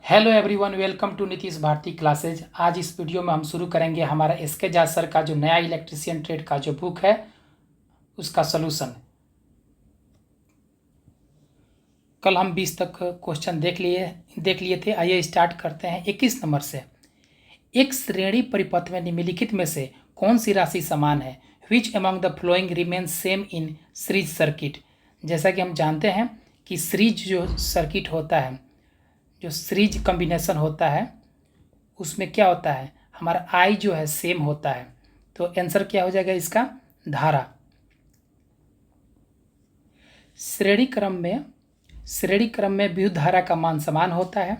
Hello everyone, welcome to Nitish Bharati classes. आज इस video में हम शुरू करेंगे हमारा एसके जाट सर का जो नया इलेक्ट्रिशियन ट्रेड का जो बुक है उसका सलूशन। कल हम 20 तक क्वेश्चन देख लिए थे। आइए स्टार्ट करते हैं 21 नंबर से। एक श्रेणी परिपथ में निम्नलिखित में से कौन सी राशि समान है? Which among the flowing remains same in series circuit. जैसा कि हम जानते हैं कि सीरीज जो सर्किट होता है, जो सीरीज कॉम्बिनेशन होता है, उसमें क्या होता है, हमारा आई जो है सेम होता है। तो आंसर क्या हो जाएगा इसका? धारा। श्रेणी क्रम में विद्युत धारा का मान समान होता है।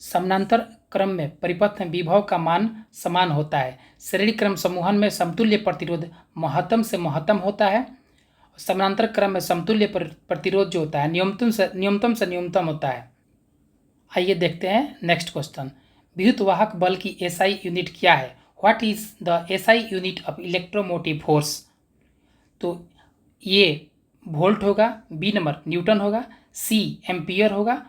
समानांतर क्रम में परिपथ में विभव का मान समान होता है। श्रेणी क्रम समूहन में समतुल्य प्रतिरोध महत्तम से महत्तम होता है। समानांतर क्रम में समतुल्य प्रतिरोध जो होता है न्यूनतम से न्यूनतम होता है। आइए देखते हैं नेक्स्ट क्वेश्चन। विद्युत वाहक बल की एसआई यूनिट क्या है? What is the SI unit of electromotive force? तो ये वोल्ट होगा, बी नंबर न्यूटन होगा, सी एम्पियर होगा,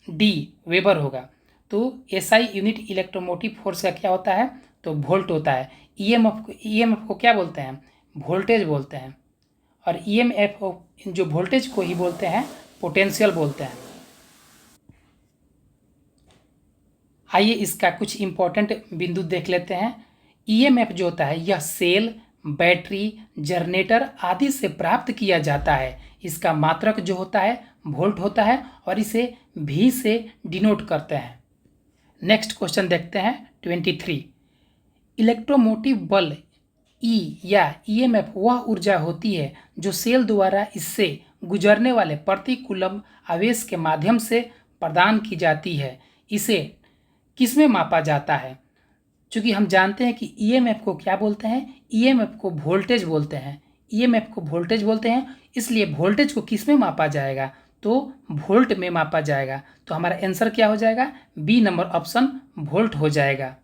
डी वेबर होगा। तो एसआई यूनिट इलेक्ट्रोमोटिव फोर्स का क्या होता है? तो वोल्ट होता है। ईएमएफ को क्या बोलते हैं? वोल्टेज बोलते हैं। और ईएमएफ जो वोल्टेज को ही बोलते हैं पोटेंशियल बोलते हैं। आइए इसका कुछ इंपॉर्टेंट बिंदु देख लेते हैं। ईएमएफ जो होता है यह सेल, बैटरी, जनरेटर आदि से प्राप्त किया जाता है। इसका मात्रक जो होता है वोल्ट होता है और इसे भी से डिनोट करते हैं। नेक्स्ट क्वेश्चन देखते हैं 23। इलेक्ट्रोमोटिव बल ई या ईएमएफ वह ऊर्जा होती है जो सेल द्वारा इससे गुजरने वाले प्रति कूलम आवेश के माध्यम से प्रदान की जाती है। इसे किसमें मापा जाता है? क्योंकि हम जानते हैं कि ईएमएफ को क्या बोलते हैं? ईएमएफ को वोल्टेज बोलते हैं। ईएमएफ को वोल्टेज बोलते हैं, इसलिए वोल्टेज को किस में मापा जाएगा? तो वोल्ट में मापा जाएगा। तो हमारा आंसर क्या हो जाएगा? बी नंबर ऑप्शन वोल्ट हो जाएगा।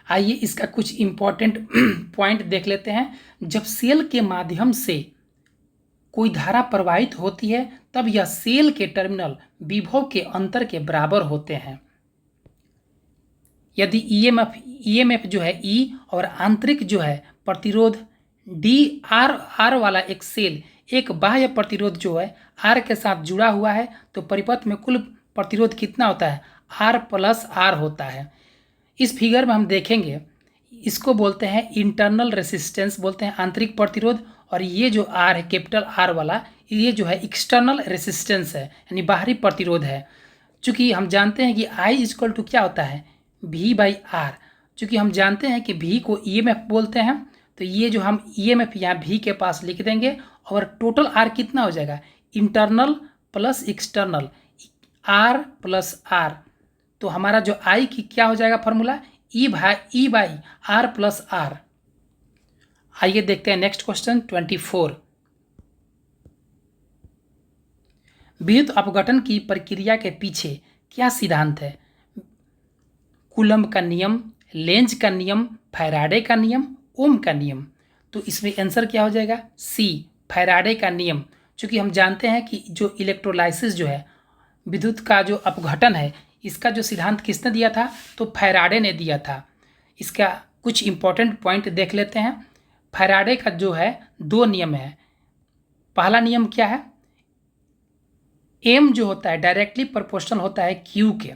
आइए इसका कुछ इंपॉर्टेंट पॉइंट देख लेते हैं। जब सेल के माध्यम से कोई धारा प्रवाहित होती है तब यह सेल के टर्मिनल विभव के अंतर के बराबर होते हैं। यदि ईएमएफ जो है ई और आंतरिक जो है प्रतिरोध डी आर वाला एक सेल एक बाह्य प्रतिरोध जो है आर के साथ जुड़ा हुआ है, तो परिपथ में कुल प्रतिरोध कितना होता है? आर प्लस आर होता है। इस फिगर में हम देखेंगे, इसको बोलते हैं इंटरनल रेसिस्टेंस बोलते हैं, आंतरिक प्रतिरोध। और ये जो आर है कैपिटल आर वाला, ये जो है एक्सटर्नल रेसिस्टेंस है, यानी बाहरी प्रतिरोध है। चूँकि हम जानते हैं कि आई इक्वल टू क्या होता है? भी बाई आर। चूँकि हम जानते हैं कि भी को ईएमएफ बोलते हैं, तो ये जो हम ईएमएफ यहाँ भी के पास लिख देंगे और टोटल आर कितना हो जाएगा? Internal plus external, R plus R. तो हमारा जो आई की क्या हो जाएगा formula? E by R plus R. आइए देखते हैं नेक्स्ट क्वेश्चन 24। विद्युत अपघटन की प्रक्रिया के पीछे क्या सिद्धांत है? कूलम्ब का नियम, लेंज का नियम, फैराडे का नियम, ओम का नियम। तो इसमें आंसर क्या हो जाएगा? सी फैराडे का नियम। क्योंकि हम जानते हैं कि जो इलेक्ट्रोलाइसिस जो है, विद्युत का जो अपघटन है, इसका जो सिद्धांत किसने दिया था? तो फैराडे ने दिया था। इसका कुछ इंपॉर्टेंट पॉइंट देख लेते हैं। फैराडे का जो है दो नियम है। पहला नियम क्या है? एम जो होता है डायरेक्टली प्रोपोर्शनल होता है क्यू के,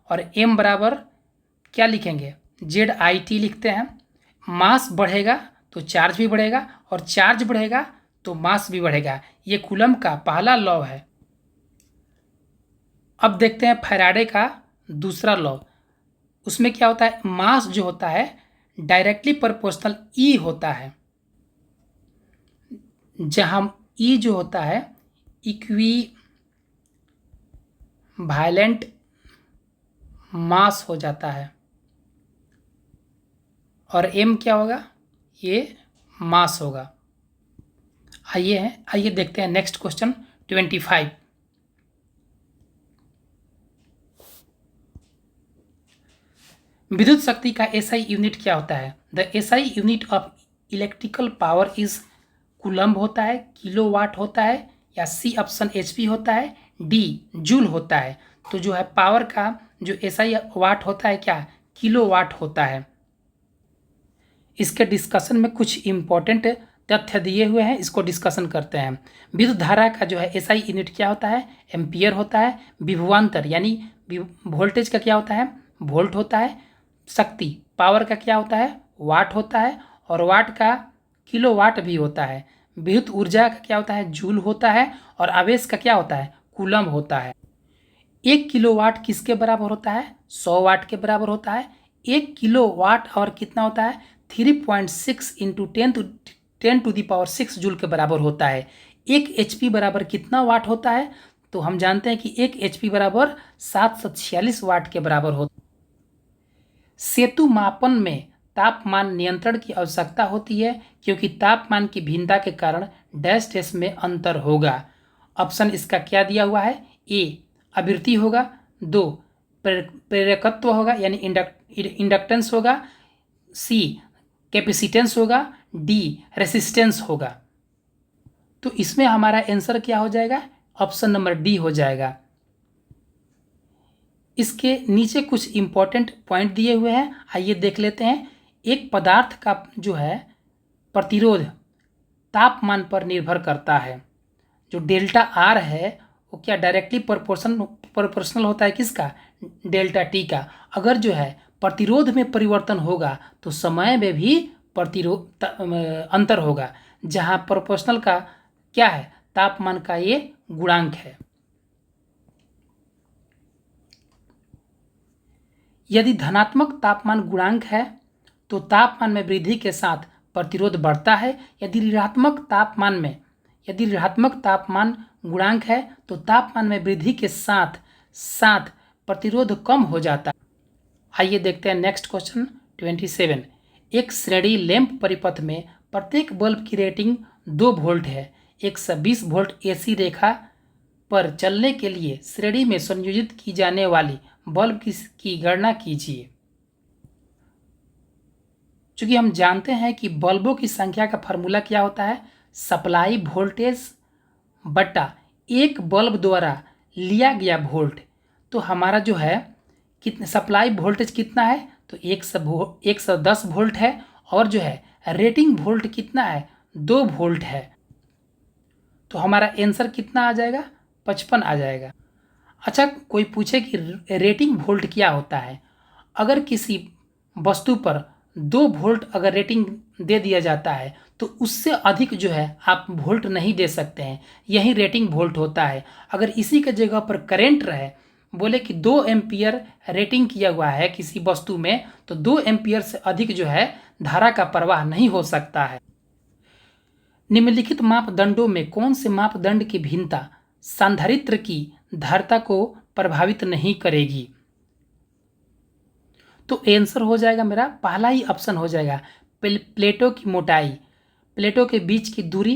और एम बराबर क्या लिखेंगे? जेड आई टी लिखते हैं। मास बढ़ेगा तो चार्ज भी बढ़ेगा, और चार्ज बढ़ेगा तो मास भी बढ़ेगा। ये कूलम्ब का पहला लॉ है। अब देखते हैं फैराडे का दूसरा लॉ। उसमें क्या होता है? मास जो होता है डायरेक्टली प्रोपोर्शनल ई होता है, जहां ई जो होता है इक्वी वायलेंट मास हो जाता है, और एम क्या होगा? ये मास होगा। आइए देखते हैं नेक्स्ट क्वेश्चन 25। विद्युत शक्ति का एसआई यूनिट क्या होता है? The SI unit of electrical power is coulomb होता है, किलोवाट होता है, या सी ऑप्शन एचपी होता है, डी जूल होता है। तो जो है पावर का जो एसआई वाट होता है क्या, किलो वाट होता है। इसके डिस्कशन में कुछ इंपॉर्टेंट तथ्य दिए हुए हैं, इसको डिस्कशन करते हैं। विद्युत धारा का जो है एसआई यूनिट क्या होता है, एम्पियर होता है। विभवांतर यानी वोल्टेज का क्या होता है, वोल्ट होता है। शक्ति पावर का क्या होता है, वाट होता है, और वाट का किलो वाट भी होता है। विद्युत ऊर्जा का क्या होता है, जूल होता है, और आवेश का क्या होता है, कूलम होता है। 1 किलोवाट किसके बराबर होता है, 100 वाट के बराबर होता है। 1 किलोवाट और कितना होता है, 3.6 into 10 to the power 6 joule के बराबर होता है। 1 HP बराबर कितना वाट होता है, तो हम जानते हैं कि 1 HP बराबर 746 वाट के बराबर होता है। सेतु मापन में तापमान नियंत्रण की आवश्यकता होती है, क्योंकि तापमान की भिन्नता के कारण डैश डैश में अंतर होगा। ऑप्शन इसका क्या दिया हुआ है, ए आवृत्ति होगा, 2 प्रेरकत्व होगा यानी इंडक्टेंस होगा, सी कैपेसिटेंस होगा, डी रेसिस्टेंस होगा। तो इसमें हमारा आंसर क्या हो जाएगा, ऑप्शन नंबर डी हो जाएगा। इसके नीचे कुछ इंपॉर्टेंट पॉइंट दिए हुए हैं, आइए देख लेते हैं। एक पदार्थ का जो है प्रतिरोध तापमान पर निर्भर करता है। जो डेल्टा आर है वो क्या डायरेक्टली प्रोपोर्शनल होता है किसका, डेल्टा टी का। अगर जो है प्रतिरोध में परिवर्तन होगा तो समय में भी प्रतिरोध अंतर होगा, जहाँ प्रोपोर्शनल का क्या है, तापमान का ये गुणांक है। यदि धनात्मक तापमान गुणांक है तो तापमान में वृद्धि के साथ प्रतिरोध बढ़ता है। यदि ऋणात्मक तापमान गुणांक है तो तापमान में वृद्धि के साथ साथ प्रतिरोध कम हो जाता है। आइए देखते हैं नेक्स्ट क्वेश्चन 27। एक श्रेणी लैंप परिपथ में प्रत्येक बल्ब की रेटिंग 2 वोल्ट है। 120 वोल्ट एसी रेखा पर चलने के लिए श्रेणी में संयोजित की जाने वाली बल्ब की गणना कीजिए। चूंकि हम जानते हैं कि बल्बों की संख्या का फॉर्मूला क्या होता है, सप्लाई वोल्टेज बटा एक बल्ब द्वारा लिया गया वोल्ट। तो हमारा जो है कितने सप्लाई वोल्टेज कितना है, तो 110 वोल्ट है, और जो है रेटिंग वोल्ट कितना है, 2 वोल्ट है। तो हमारा आंसर कितना आ जाएगा, 55 आ जाएगा। अच्छा, कोई पूछे कि रेटिंग वोल्ट क्या होता है। अगर किसी वस्तु पर 2 वोल्ट अगर रेटिंग दे दिया जाता है तो उससे अधिक जो है आप वोल्ट नहीं दे सकते हैं, यही रेटिंग वोल्ट होता है। अगर इसी के जगह पर करंट रहे, बोले कि 2 एम्पियर रेटिंग किया हुआ है किसी वस्तु में, तो 2 एम्पियर से अधिक जो है धारा का प्रवाह नहीं हो सकता है। निम्नलिखित मापदंडों में कौन से मापदंड की भिन्नता संधारित्र की धारिता को प्रभावित नहीं करेगी। तो आंसर हो जाएगा मेरा पहला ही ऑप्शन हो जाएगा, प्लेटों की मोटाई, प्लेटों के बीच की दूरी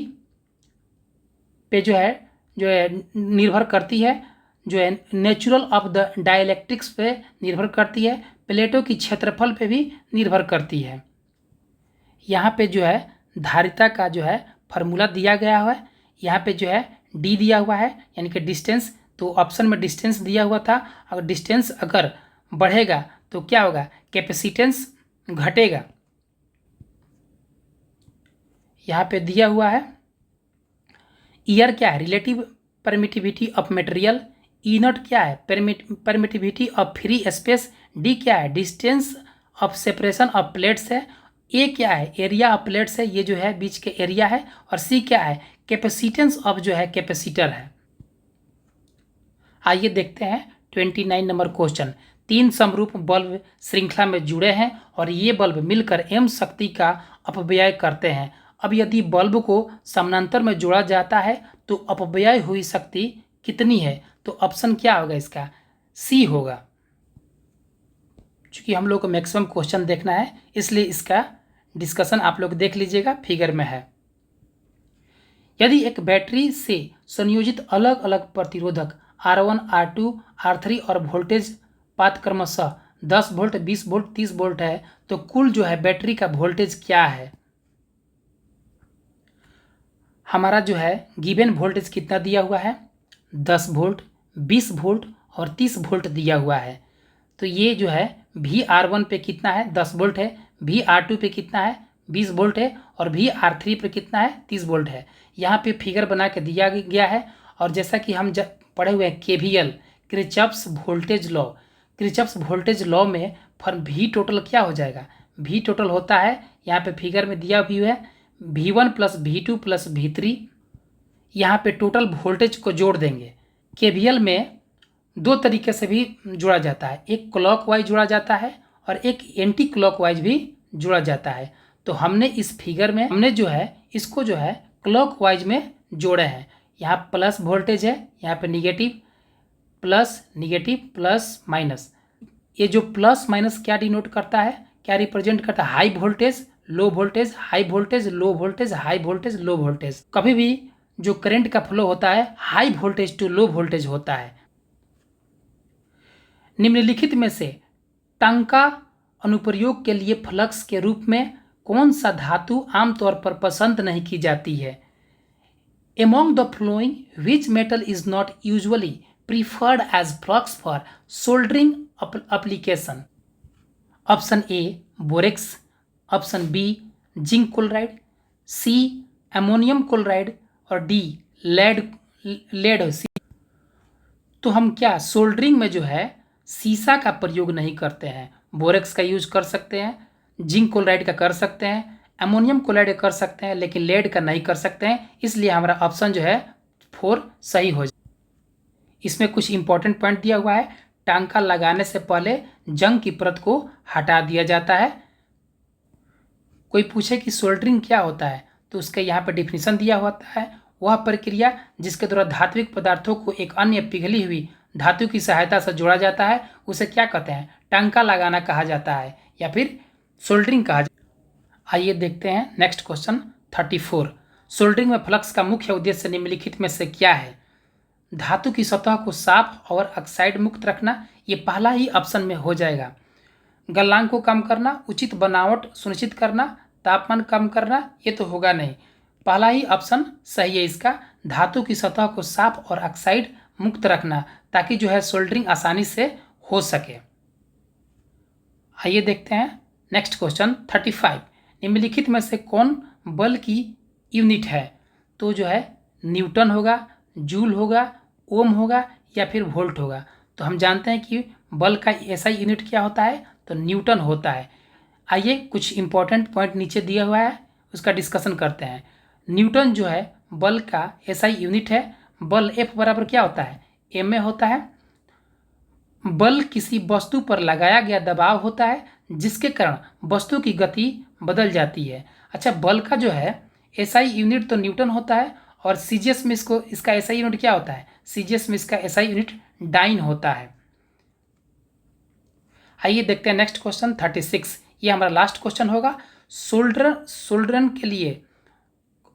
पे जो है निर्भर करती है, जो है नेचुरल ऑफ द डाइलेक्ट्रिक्स पे निर्भर करती है, प्लेटों की क्षेत्रफल पे भी निर्भर करती है। यहाँ पे जो है धारिता का जो है फार्मूला दिया गया हुआ है, यहाँ पे जो है डी दिया हुआ है यानी कि डिस्टेंस। तो ऑप्शन में डिस्टेंस दिया हुआ था, अगर डिस्टेंस अगर बढ़ेगा तो क्या होगा, कैपेसिटेंस घटेगा। यहाँ पे दिया हुआ है ईयर क्या है, relative permittivity of material, E not क्या है, permittivity of free space, D क्या है, distance of separation of plates है, ए क्या है, एरिया ऑफ प्लेट्स है, ये जो है बीच के एरिया है, और सी क्या है, कैपेसिटेंस ऑफ जो है कैपेसिटर है। आइए देखते हैं 29 नंबर क्वेश्चन। 3 समरूप बल्ब श्रृंखला में जुड़े हैं और ये बल्ब मिलकर m शक्ति का अपव्यय करते हैं। अब यदि बल्ब को समानांतर में जोड़ा जाता है तो अपव्यय हुई शक्ति कितनी है, तो ऑप्शन क्या होगा इसका, सी होगा। चूँकि हम लोग को मैक्सिमम क्वेश्चन देखना है इसलिए इसका डिस्कशन आप लोग देख लीजिएगा, फिगर में है। यदि एक बैटरी से संयोजित अलग अलग प्रतिरोधक R1, R2, R3 और वोल्टेज पात क्रमशः 10 वोल्ट, 20 वोल्ट, 30 वोल्ट है, तो कुल जो है बैटरी का वोल्टेज क्या है। हमारा जो है गिवन वोल्टेज कितना दिया हुआ है, 10 वोल्ट, 20 वोल्ट और 30 वोल्ट दिया हुआ है। तो ये जो है VR1 पे कितना है, 10 वोल्ट है, VR2 पे कितना है, 20 वोल्ट है, और VR3 पे कितना है, 30 वोल्ट है। यहाँ पे फिगर बना के दिया गया है। और जैसा कि हम पढ़े हुए हैं KVL, Kirchhoff's voltage law, Kirchhoff's voltage law में फॉर V टोटल क्या हो जाएगा, V टोटल होता है, यहाँ पे फिगर में दिया भी है, V1 plus V2 plus V3। यहाँ पे टोटल वोल्टेज को जोड़ देंगे। KVL में दो तरीके से भी जोड़ा जाता है, एक क्लॉकवाइज जोड़ा जाता है और एक एंटी क्लॉकवाइज भी जोड़ा जाता है। तो हमने इस फिगर में हमने जो है इसको जो है क्लॉकवाइज में जोड़े हैं। यहाँ प्लस वोल्टेज है, यहाँ पे निगेटिव प्लस माइनस। ये जो प्लस माइनस क्या डिनोट करता है, क्या रिप्रेजेंट करता है, high voltage low voltage, high voltage low voltage, high voltage low voltage. कभी भी जो करंट का फ्लो होता है high voltage to low voltage होता है। निम्नलिखित में से टंका अनुप्रयोग के लिए फ्लक्स के रूप में कौन सा धातु आमतौर पर पसंद नहीं की जाती है? Among the following, which metal is not usually preferred as flux for soldering application? Option A borax, option B zinc chloride, C ammonium chloride और डी लेड। तो हम क्या सोल्डरिंग में जो है सीसा का प्रयोग नहीं करते हैं। बोरेक्स का यूज कर सकते हैं, जिंक क्लोराइड का कर सकते हैं, अमोनियम क्लोराइड का कर सकते हैं, लेकिन लेड का नहीं कर सकते हैं। इसलिए हमारा ऑप्शन जो है 4 सही हो जाए। इसमें कुछ इंपॉर्टेंट पॉइंट दिया हुआ है। टांका लगाने से पहले जंग की परत को हटा दिया जाता है। कोई पूछे कि सोल्डरिंग क्या होता है तो उसका यहाँ पर डिफिनीशन दिया होता है, वह प्रक्रिया जिसके द्वारा धात्विक पदार्थों को एक अन्य पिघली हुई धातु की सहायता से जोड़ा जाता है, उसे क्या कहते हैं, टांका लगाना कहा जाता है या फिर सोल्डरिंग कहा जाता है। आइए देखते हैं नेक्स्ट क्वेश्चन 34। सोल्डरिंग में फ्लक्स का मुख्य उद्देश्य निम्नलिखित में से क्या है? धातु की सतह को साफ और ऑक्साइड मुक्त रखना, ये पहला ही ऑप्शन में हो जाएगा। गलनांक को कम करना, उचित बनावट सुनिश्चित करना, तापमान कम करना, ये तो होगा नहीं। पहला ही ऑप्शन सही है इसका, धातु की सतह को साफ और ऑक्साइड मुक्त रखना, ताकि जो है सोल्डरिंग आसानी से हो सके। आइए देखते हैं नेक्स्ट क्वेश्चन 35। निम्नलिखित में से कौन बल की यूनिट है? तो जो है न्यूटन होगा, जूल होगा, ओम होगा या फिर वोल्ट होगा। तो हम जानते हैं कि बल का ऐसा यूनिट क्या होता है, तो न्यूटन होता है। आइए कुछ इंपॉर्टेंट पॉइंट नीचे दिया हुआ है, उसका डिस्कशन करते हैं। न्यूटन जो है बल का ऐसा यूनिट है। बल F बराबर क्या होता है, ma होता है। बल किसी वस्तु पर लगाया गया दबाव होता है जिसके कारण वस्तु की गति बदल जाती है। अच्छा, बल का जो है SI यूनिट तो न्यूटन होता है, और सीजीएस में इसका SI यूनिट क्या होता है, सीजीएस में इसका SI यूनिट डाइन होता है। आइए देखते हैं नेक्स्ट क्वेश्चन 36। ये हमारा लास्ट क्वेश्चन होगा। सोल्डरन के लिए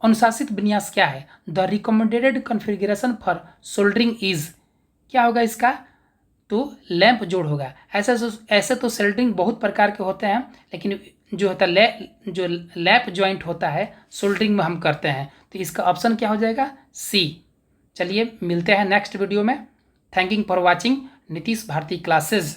अनुशासित विन्यास क्या है? The recommended configuration for soldering is, क्या होगा इसका, तो लैंप जोड़ होगा। ऐसे तो सोल्डरिंग बहुत प्रकार के होते हैं, लेकिन जो होता है जो लैप जॉइंट होता है सोल्डरिंग में हम करते हैं, तो इसका ऑप्शन क्या हो जाएगा, सी। चलिए मिलते हैं नेक्स्ट वीडियो में। Thank you for watching Nitish Bharati classes.